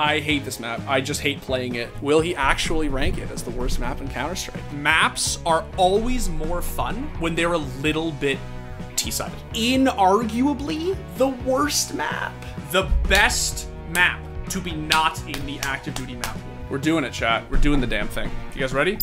I hate this map. I just hate playing it. Will he actually rank it as the worst map in Counter-Strike? Maps are always more fun when they're a little bit T-sided. Inarguably, the worst map. The best map to be not in the active duty map pool. We're doing it, chat. We're doing the damn thing. You guys ready?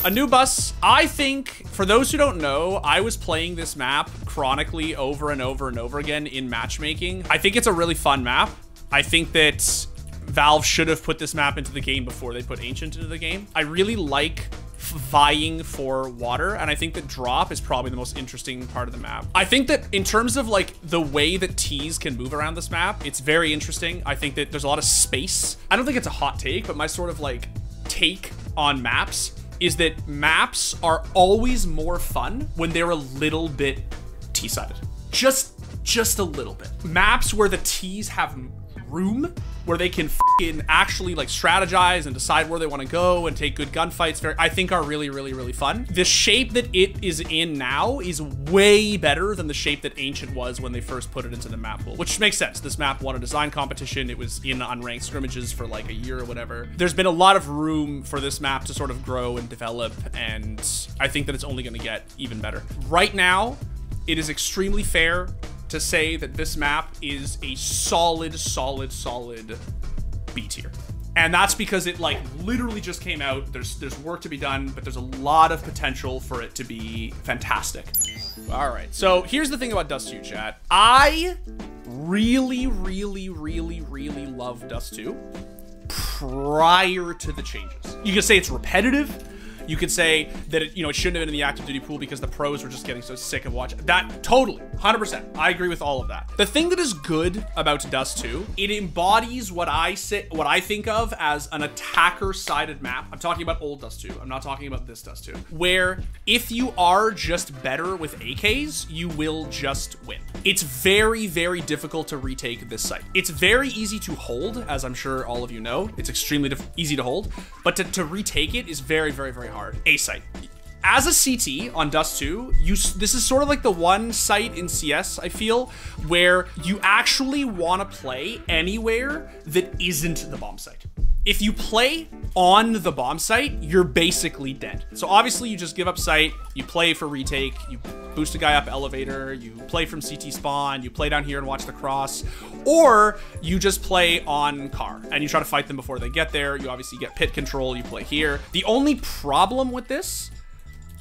A new bus. I think, for those who don't know, I was playing this map chronically over and over and over again in matchmaking. I think it's a really fun map. I think that Valve should have put this map into the game before they put Ancient into the game. I really like vying for water, and I think that drop is probably the most interesting part of the map. I think that in terms of like the way that T's can move around this map, it's very interesting. I think that there's a lot of space. I don't think it's a hot take, but my sort of like take on maps is that maps are always more fun when they're a little bit T-sided. Just a little bit. Maps where the T's have room, where they can actually like strategize and decide where they want to go and take good gunfights, I think are really, really, really fun. The shape that it is in now is way better than the shape that Ancient was when they first put it into the map pool, which makes sense. This map won a design competition. It was in unranked scrimmages for like a year or whatever. There's been a lot of room for this map to sort of grow and develop, and I think that it's only going to get even better. Right now, it is extremely fair to say that this map is a solid B tier. And that's because it like literally just came out. There's work to be done, but there's a lot of potential for it to be fantastic. All right, so here's the thing about Dust 2, chat. I really love Dust 2 prior to the changes. You can say it's repetitive. You could say that it, it shouldn't have been in the active duty pool because the pros were just getting so sick of watching that. Totally, 100%. I agree with all of that. The thing that is good about Dust 2, it embodies what I think of as an attacker-sided map. I'm talking about old Dust 2. I'm not talking about this Dust 2. Where if you are just better with AKs, you will just win. It's very difficult to retake this site. It's very easy to hold, as I'm sure all of you know. It's extremely easy to hold, but to retake it is very hard. A site. As a CT on Dust 2, this is sort of like the one site in CS, I feel, where you actually want to play anywhere that isn't the bomb site. If you play on the bomb site, you're basically dead. So obviously you just give up site, you play for retake, you boost a guy up elevator, you play from CT spawn, you play down here and watch the cross, or you just play on car and you try to fight them before they get there. You obviously get pit control, you play here. The only problem with this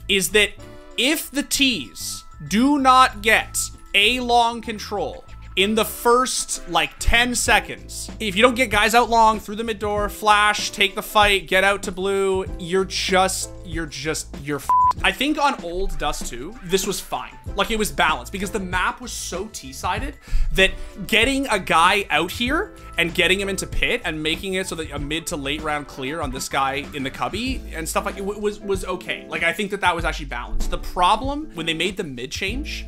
is that if the T's do not get a long control in the first like 10 seconds, if you don't get guys out long through the mid door, flash, take the fight, get out to blue, you're f***ed. I think on old Dust 2, this was fine. Like it was balanced because the map was so T-sided that getting a guy out here and getting him into pit and making it so that a mid to late round clear on this guy in the cubby and stuff like it was okay. Like I think that was actually balanced. The problem when they made the mid change,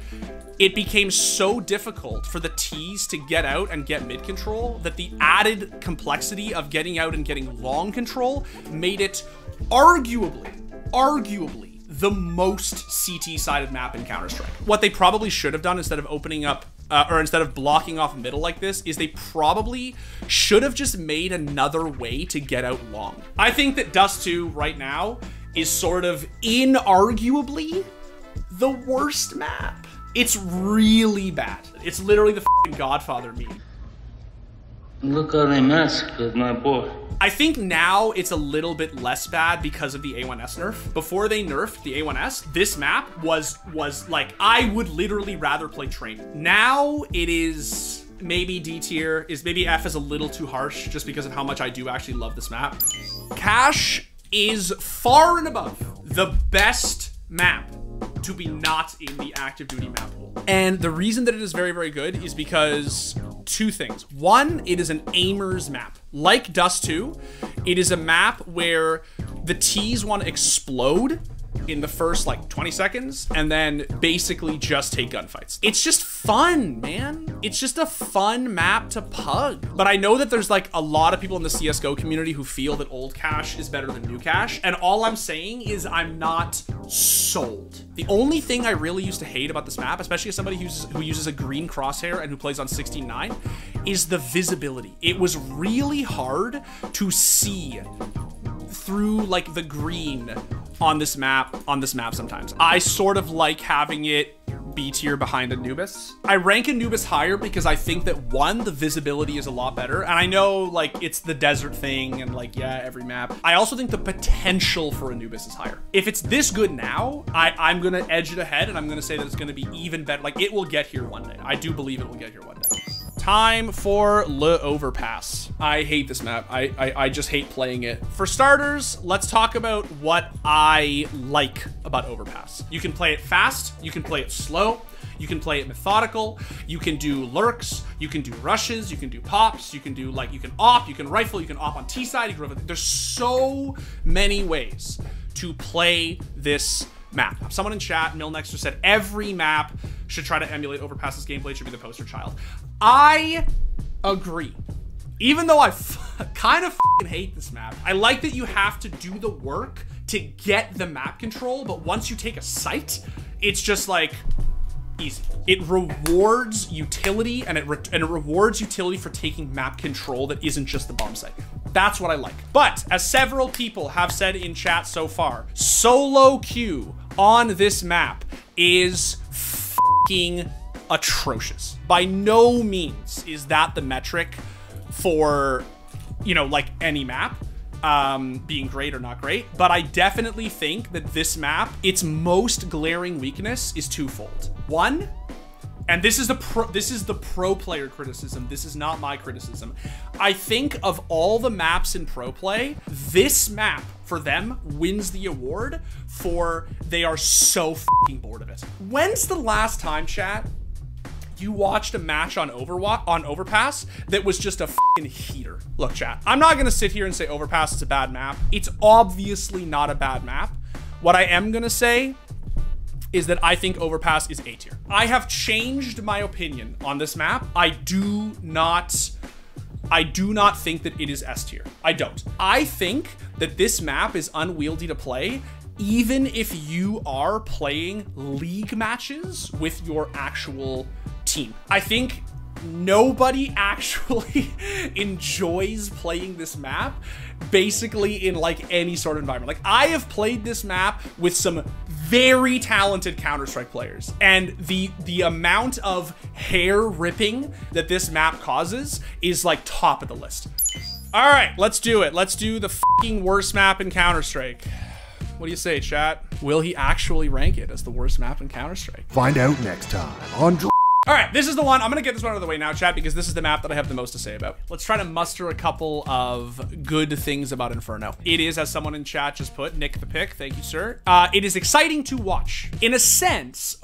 it became so difficult for the T's to get out and get mid control that the added complexity of getting out and getting long control made it arguably the most CT-sided map in Counter-Strike. What they probably should have done instead of opening up or instead of blocking off middle like this is they probably should have just made another way to get out long. I think that Dust 2 right now is sort of inarguably the worst map. It's really bad. It's literally the f***ing Godfather meme. Look how they massacred my boy. I think now it's a little bit less bad because of the A1S nerf. Before they nerfed the A1S, this map was like, I would literally rather play train. Now it is maybe D tier, maybe F is a little too harsh just because of how much I do actually love this map. Cash is far and above the best map to be not in the active duty map pool. And the reason that it is very good is because two things. One, it is an aimers map. Like Dust 2, it is a map where the T's want to explode in the first like 20 seconds and then basically just take gunfights. It's just fun, man. It's just a fun map to pug. But I know that there's like a lot of people in the CSGO community who feel that old cache is better than new cache. And all I'm saying is I'm not sold. The only thing I really used to hate about this map, especially as somebody who uses a green crosshair and who plays on 16.9, is the visibility. It was really hard to see through like the green on this map sometimes. I sort of like having it B tier behind Anubis. I rank Anubis higher because I think that one, the visibility is a lot better. And I know like it's the desert thing and like, yeah, every map. I also think the potential for Anubis is higher. If it's this good now, I'm gonna edge it ahead and I'm gonna say that it's gonna be even better. Like it will get here one day. I do believe it will get here one day. Time for Le Overpass. I hate this map. I just hate playing it. For starters, let's talk about what I like about Overpass. You can play it fast, you can play it slow, you can play it methodical, you can do lurks, you can do rushes, you can do pops, you can do like, you can op, you can rifle, you can op on T side, there's so many ways to play this map. Someone in chat, Milnexter, said every map should try to emulate Overpass's gameplay. It should be the poster child. I agree. Even though I kind of hate this map, I like that you have to do the work to get the map control, but once you take a site, it's just like easy. It rewards utility and it rewards utility for taking map control that isn't just the bomb site. That's what I like. But as several people have said in chat so far, solo queue on this map is fucking atrocious. By no means is that the metric for, you know, like any map being great or not great, but I definitely think that this map, its most glaring weakness is twofold. One, and this is the pro player criticism, this is not my criticism. I think of all the maps in pro play, this map for them wins the award for they are so fucking bored of it. When's the last time, chat, you watched a match on Overpass that was just a fucking heater? Look, chat, I'm not gonna sit here and say Overpass is a bad map. It's obviously not a bad map. What I am gonna say is that I think Overpass is A tier. I have changed my opinion on this map. I do not think that it is S tier. I don't. I think that this map is unwieldy to play even if you are playing league matches with your actual team. I think nobody actually enjoys playing this map basically in like any sort of environment. Like I have played this map with some very talented Counter-Strike players, and the amount of hair ripping that this map causes is like top of the list. All right, let's do it. Let's do the fucking worst map in Counter-Strike. What do you say, chat? Will he actually rank it as the worst map in Counter-Strike? Find out next time on All right, this is the one. I'm gonna get this one out of the way now, chat, because this is the map that I have the most to say about. Let's try to muster a couple of good things about Inferno. It is, as someone in chat just put, Nick the Pick, thank you, sir. It is exciting to watch. In a sense,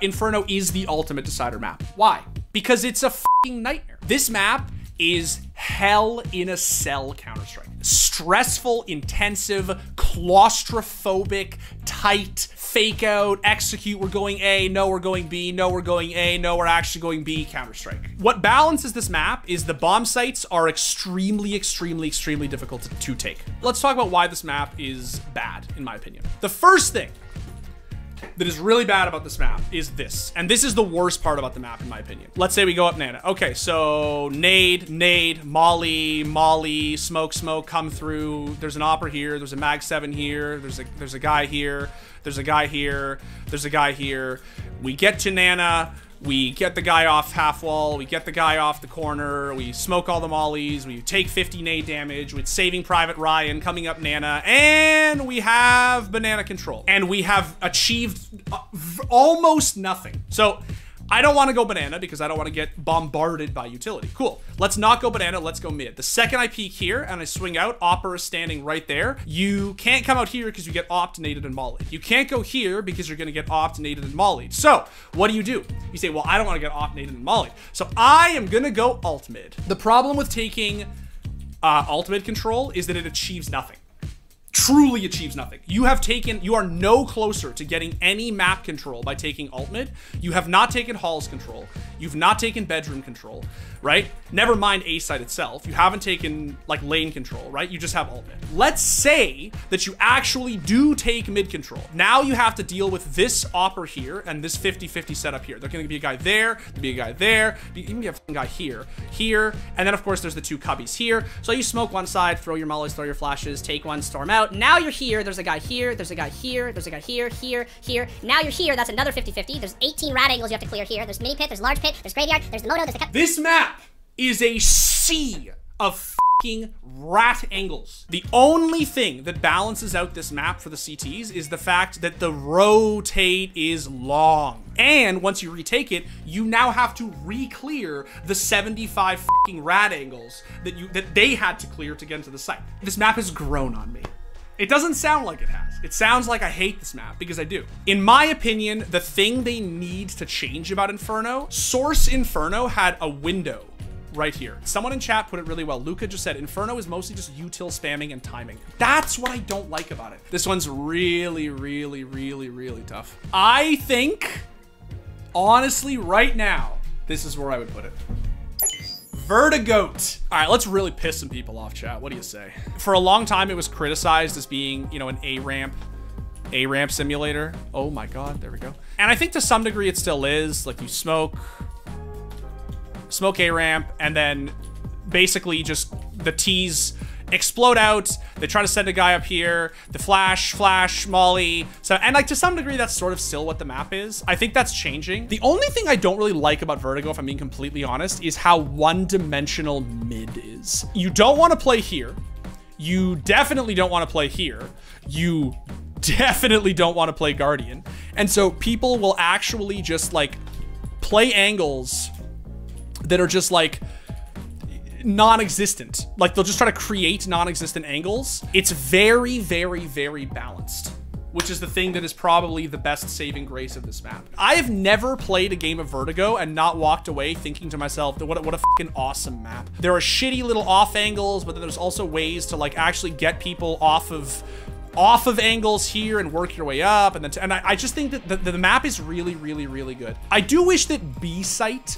Inferno is the ultimate decider map. Why? Because it's a fucking nightmare. This map is hell in a cell Counter-Strike. Stressful, intensive, claustrophobic, tight, fake out, execute, we're going A, no, we're going B, no, we're going A, no, we're actually going B Counter-Strike. What balances this map is the bomb sites are extremely, extremely, extremely difficult to take. Let's talk about why this map is bad, in my opinion. The first thing that is really bad about this map is this. And this is the worst part about the map, in my opinion. Let's say we go up Nana. Okay, so nade, molly, smoke, come through. There's an opera here. There's a mag 7 here. There's a guy here. There's a guy here. There's a guy here. We get to Nana. We get the guy off half wall, we get the guy off the corner, we smoke all the mollies, we take 50 nade damage with Saving Private Ryan coming up Nana, and we have banana control. And we have achieved almost nothing. So I don't want to go banana because I don't want to get bombarded by utility. Cool. Let's not go banana. Let's go mid. The second I peek here and I swing out, Opera is standing right there. You can't come out here because you get optinated and mollied. You can't go here because you're going to get optinated and mollied. So what do? You say, well, I don't want to get optinated and mollied. So I am going to go alt mid. The problem with taking alt mid control is that it achieves nothing. Truly achieves nothing. You are no closer to getting any map control by taking alt mid. You have not taken halls control. You've not taken bedroom control, right? Never mind A site itself. You haven't taken like lane control, right? You just have alt mid. Let's say that you actually do take mid control. Now you have to deal with this opper here and this 50-50 setup here. There's gonna be a guy there, there'll be a guy there, even be a guy here, and then of course there's the two cubbies here. So you smoke one side, throw your mollies, throw your flashes, take one, storm out. Now you're here, there's a guy here, there's a guy here, there's a guy here, here. Now you're here, that's another 50-50. There's 18 rat angles you have to clear here. There's mini pit, there's large pit, there's graveyard, there's the moto, there's the cup. This map is a sea of fucking rat angles. The only thing that balances out this map for the CTs is the fact that the rotate is long. And once you retake it, you now have to re-clear the 75 fucking rat angles that they had to clear to get into the site. This map has grown on me. It doesn't sound like it has. It sounds like I hate this map, because I do. In my opinion, the thing they need to change about Inferno, Source Inferno had a window right here. Someone in chat put it really well. Luca just said, Inferno is mostly just util spamming and timing. That's what I don't like about it. This one's really, really, really, really tough. I think, honestly, right now, this is where I would put it. Vertigo. All right, let's really piss some people off, chat. What do you say? For a long time, it was criticized as being, you know, an A-ramp simulator. Oh my God, there we go. And I think to some degree it still is. Like, you smoke A-ramp, and then basically just the T's explode out. They try to send a guy up here. The flash, molly. So, and like to some degree, that's sort of still what the map is. I think that's changing. The only thing I don't really like about Vertigo, if I'm being completely honest, is how one-dimensional mid is. You don't want to play here. You definitely don't want to play here. You definitely don't want to play Guardian. And so people will actually just like play angles that are just like non-existent. Like they'll just try to create non-existent angles. It's very, very, very balanced, which is the thing that is probably the best saving grace of this map. I have never played a game of Vertigo and not walked away thinking to myself, what a fucking awesome map. There are shitty little off angles, but then there's also ways to like actually get people off of angles here and work your way up. And I just think that the map is really, really, really good. I do wish that B site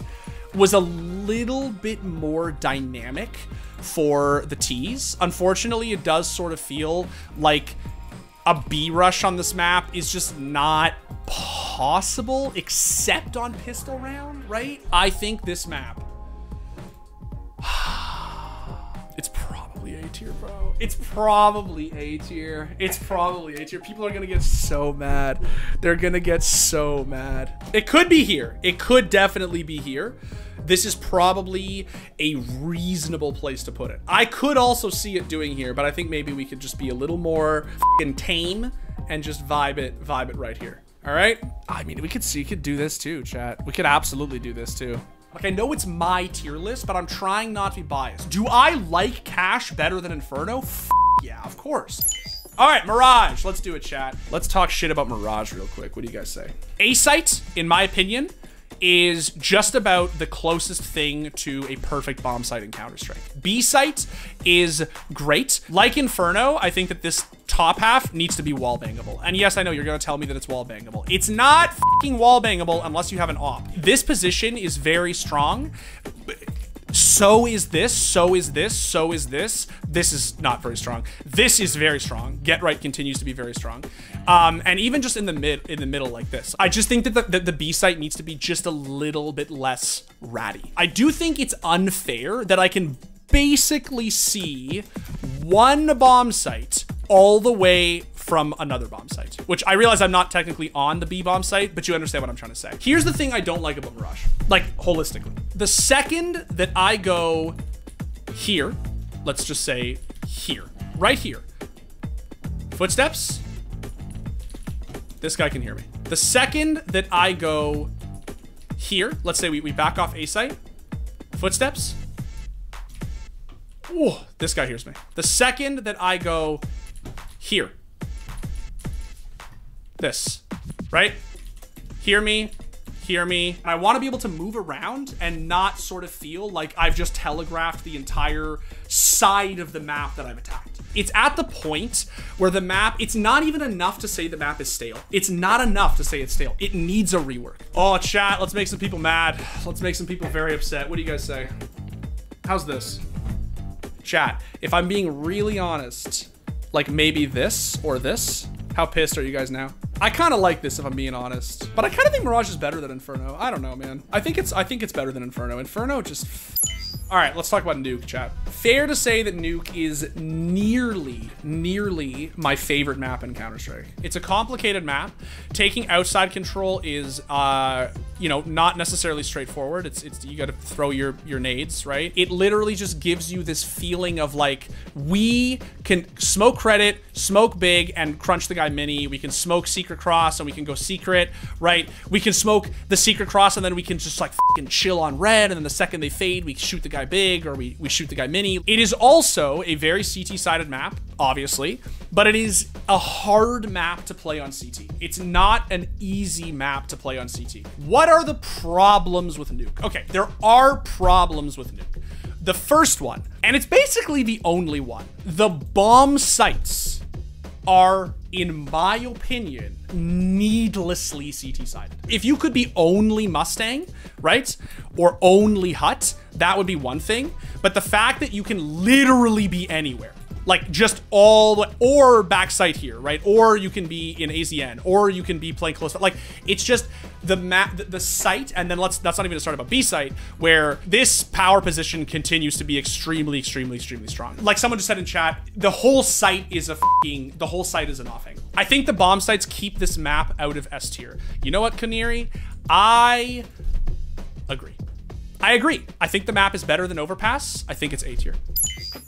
was a little bit more dynamic for the T's. Unfortunately, it does sort of feel like a B rush on this map is just not possible except on pistol round, right? I think this map, it's probably A tier, bro. It's probably A tier. It's probably A tier. People are gonna get so mad. They're gonna get so mad. It could be here. It could definitely be here. This is probably a reasonable place to put it. I could also see it doing here, but I think maybe we could just be a little more fucking tame and just vibe it right here. All right? I mean, we could do this too, chat. We could absolutely do this too. Like, I know it's my tier list, but I'm trying not to be biased. Do I like Cash better than Inferno? Yeah, of course. All right, Mirage, let's do it, chat. Let's talk shit about Mirage real quick. What do you guys say? A-site, in my opinion, is just about the closest thing to a perfect bomb site in Counter-Strike. B site is great. Like Inferno, I think that this top half needs to be wall bangable. And yes, I know you're gonna tell me that it's wall bangable. It's not fucking wall bangable unless you have an op. This position is very strong. So is this, so is this, so is this. This is not very strong. This is very strong. Get Right continues to be very strong. And even just in the middle like this. I just think that the B site needs to be just a little bit less ratty. I do think it's unfair that I can basically see one bomb site all the way from another bomb site, which I realize I'm not technically on the B bomb site, but you understand what I'm trying to say. Here's the thing I don't like about Mirage, like holistically. The second that I go here, let's just say here, right here, footsteps, this guy can hear me. The second that I go here, let's say we back off A site, footsteps, ooh, this guy hears me. The second that I go here, this, right? Hear me, hear me? I want to be able to move around and not sort of feel like I've just telegraphed the entire side of the map that I've attacked. It's at the point where the map, it's not even enough to say the map is stale. It's not enough to say it's stale. It needs a rework. Oh, chat, let's make some people mad. Let's make some people very upset. What do you guys say? How's this? Chat, if I'm being really honest, like maybe this or this, how pissed are you guys now? I kind of like this if I'm being honest, but I kind of think Mirage is better than Inferno. I don't know, man. I think it's better than Inferno. Inferno just... All right, let's talk about Nuke, chat. Fair to say that Nuke is nearly my favorite map in Counter-Strike. It's a complicated map. Taking outside control is, you know, not necessarily straightforward. It's you got to throw your nades, right? It literally just gives you this feeling of like, we can smoke credit, smoke big, and crunch the guy mini. We can smoke secret cross and we can go secret, right? We can smoke the secret cross and then we can just like fucking chill on red, and then the second they fade, we shoot the guy big or we shoot the guy mini. It is also a very CT-sided map, obviously, but it is a hard map to play on CT. It's not an easy map to play on CT. What are the problems with Nuke? Okay, there are problems with Nuke. The first one, and it's basically the only one, the bomb sites are, in my opinion, needlessly CT-sided. If you could be only Mustang, right, or only Hut, that would be one thing. But the fact that you can literally be anywhere, like just all the, or backside here, right? Or you can be in AZN, or you can be playing close. Like, it's just the map, the site, and then that's not even to start about B site, where this power position continues to be extremely strong. Like someone just said in chat, the whole site is an offing. I think the bomb sites keep this map out of S tier. You know what, Kaniri? I agree. I think the map is better than Overpass. I think it's A tier.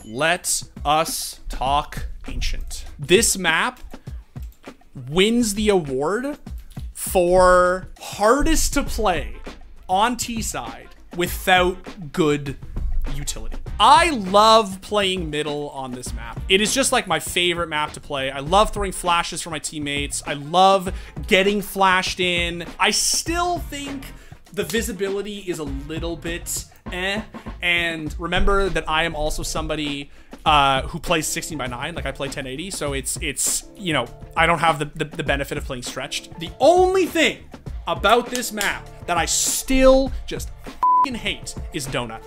Let us talk Ancient. This map wins the award for hardest to play on T side without good utility. I love playing middle on this map. It is just like my favorite map to play. I love throwing flashes for my teammates. I love getting flashed in. I still think the visibility is a little bit and remember that I am also somebody who plays 16:9, like I play 1080, so it's you know, I don't have the benefit of playing stretched. The only thing about this map that I still just fucking hate is Donut.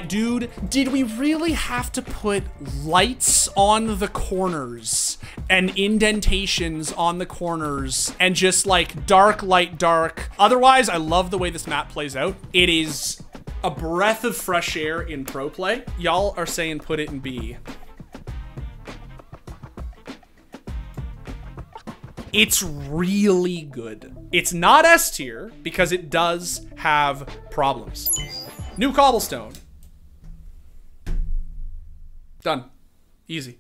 Dude, did we really have to put lights on the corners and indentations on the corners and just like dark, light, dark? Otherwise, I love the way this map plays out. It is a breath of fresh air in pro play. Y'all are saying put it in B. It's really good. It's not S tier because it does have problems. New cobblestone. Done. Easy.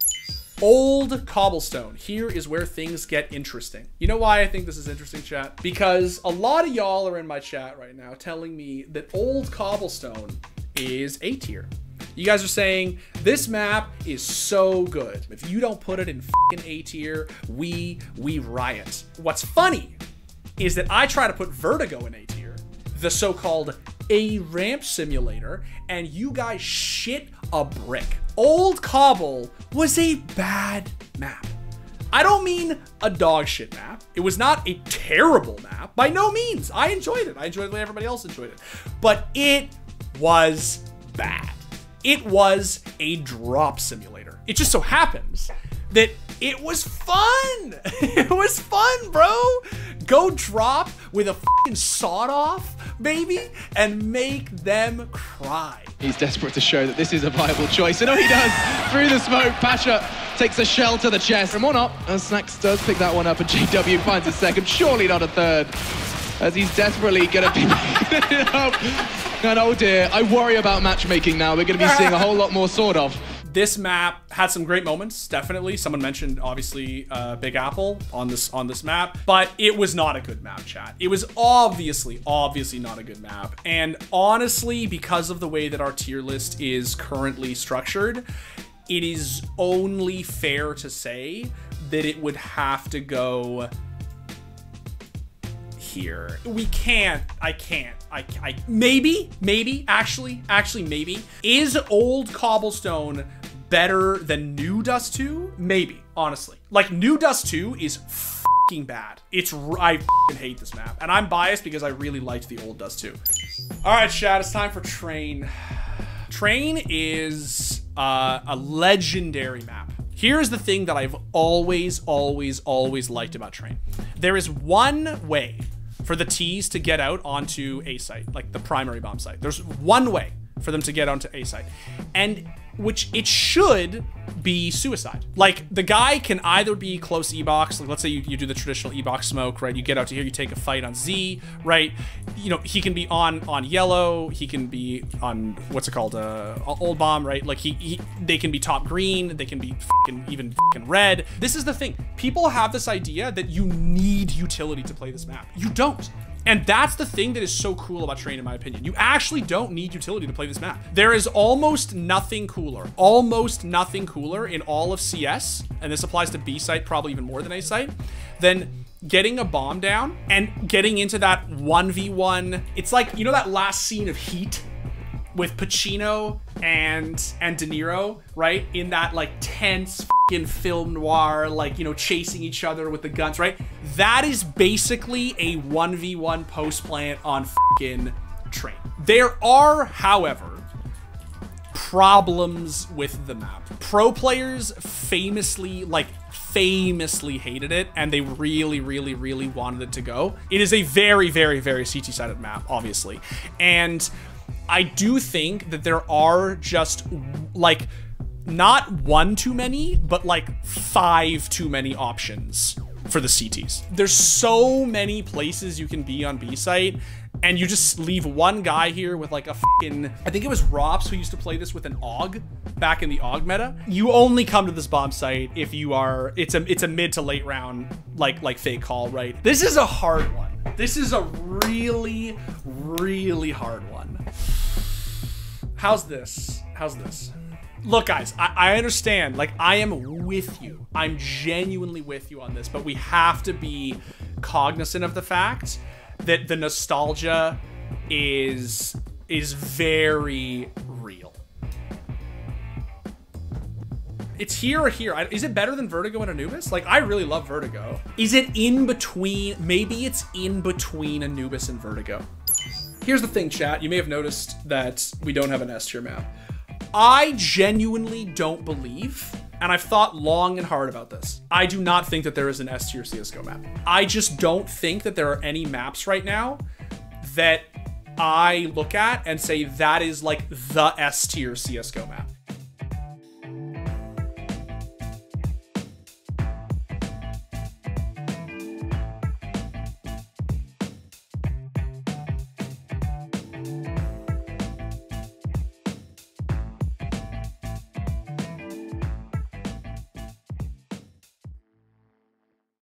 Old cobblestone. Here is where things get interesting. You know why I think this is interesting, chat? Because a lot of y'all are in my chat right now telling me that old cobblestone is A tier. You guys are saying this map is so good. If you don't put it in fucking A tier, we riot. What's funny is that I try to put Vertigo in A tier, the so-called A ramp simulator, and you guys shit a brick. Old Cobble was a bad map. I don't mean a dog shit map. It was not a terrible map. By no means. I enjoyed it. I enjoyed the way everybody else enjoyed it. But it was bad. It was a drop simulator. It just so happens that it was fun. It was fun, bro. Go drop with a fucking sawed off, baby, and make them cry. He's desperate to show that this is a viable choice. And oh, he does. Through the smoke, Pasha takes a shell to the chest. From one up, Snacks does pick that one up, and JW finds a second, surely not a third, as he's desperately gonna be picking it up. And oh dear, I worry about matchmaking now. We're gonna be seeing a whole lot more sword off. This map had some great moments, definitely. Someone mentioned, obviously, Big Apple on this map, but it was not a good map, chat. It was obviously not a good map. And honestly, because of the way that our tier list is currently structured, it is only fair to say that it would have to go here. We can't. I can't. Maybe. Maybe. Is Old Cobblestone better than New Dust 2? Maybe, honestly. Like, New Dust 2 is fucking bad. I fucking hate this map. And I'm biased because I really liked the Old Dust 2. All right, chat, it's time for Train. Train is a legendary map. Here's the thing that I've always liked about Train. There is one way for the T's to get out onto A site, like the primary bomb site. There's one way for them to get onto A site, and which it should be suicide. Like, the guy can either be close E-box, like let's say you do the traditional E-box smoke, right? You get out to here, you take a fight on Z, right? You know, he can be on yellow, he can be on, what's it called, old bomb, right? Like they can be top green, they can be even red. This is the thing. People have this idea that you need utility to play this map. You don't. And that's the thing that is so cool about Train, in my opinion. You actually don't need utility to play this map. There is almost nothing cooler in all of CS, and this applies to B site probably even more than A site, than getting a bomb down and getting into that 1v1. It's like, you know that last scene of Heat with Pacino and De Niro, right? In that like tense fucking film noir, like, you know, chasing each other with the guns, right? That is basically a 1v1 post plant on fucking Train. There are, however, problems with the map. Pro players famously hated it, and they really wanted it to go. It is a very CT-sided map, obviously. And I do think that there are just, like, not one too many, but like 5 too many options for the CTs. There's so many places you can be on B site, and you just leave one guy here with like a fucking, I think it was Rops who used to play this with an AUG back in the AUG meta. You only come to this bomb site if you are, it's a mid to late round, like fake call, right? This is a hard one. This is a really hard one. How's this? Look, guys, I understand. Like, I am with you. I'm genuinely with you on this, but we have to be cognizant of the fact that the nostalgia is very real. It's here or here. Is it better than Vertigo and Anubis? Like, I really love Vertigo. Is it in between? Maybe it's in between Anubis and Vertigo. Here's the thing, chat. You may have noticed that we don't have an S tier map. I genuinely don't believe, and I've thought long and hard about this, I do not think that there is an S tier CSGO map. I just don't think that there are any maps right now that I look at and say that is like the S tier CSGO map.